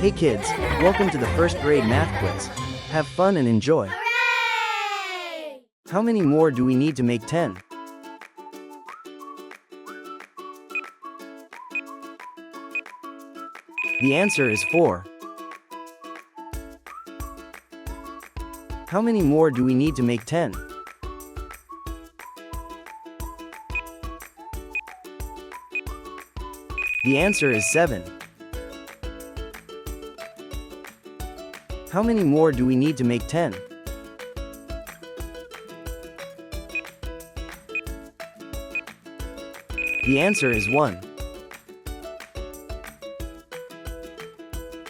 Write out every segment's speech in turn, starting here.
Hey kids, welcome to the first grade math quiz. Have fun and enjoy. Hooray! How many more do we need to make 10? The answer is 4. How many more do we need to make 10? The answer is 7. How many more do we need to make 10? The answer is 1.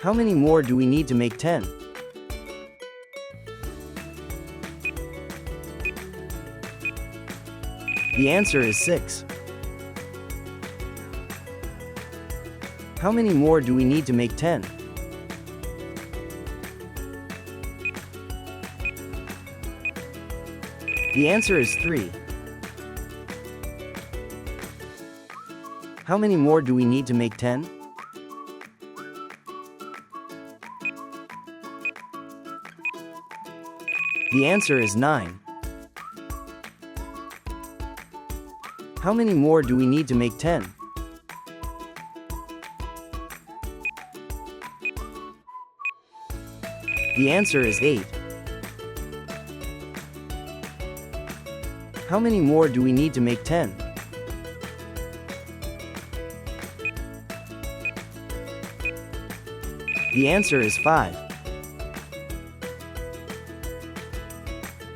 How many more do we need to make 10? The answer is 6. How many more do we need to make 10? The answer is 3. How many more do we need to make 10? The answer is 9. How many more do we need to make 10? The answer is 8. How many more do we need to make 10? The answer is 5.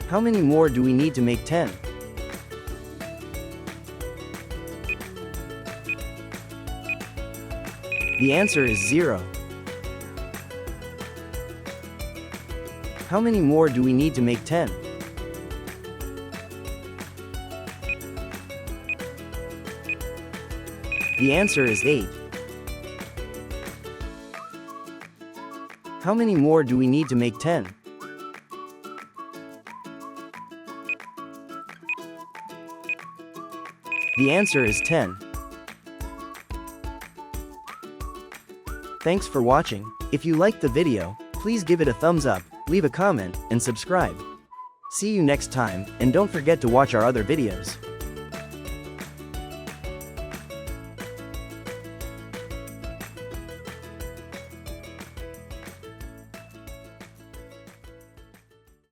How many more do we need to make 10? The answer is 0. How many more do we need to make 10? The answer is 8. How many more do we need to make 10? The answer is 10. Thanks for watching. If you liked the video, please give it a thumbs up, leave a comment, and subscribe. See you next time, and don't forget to watch our other videos.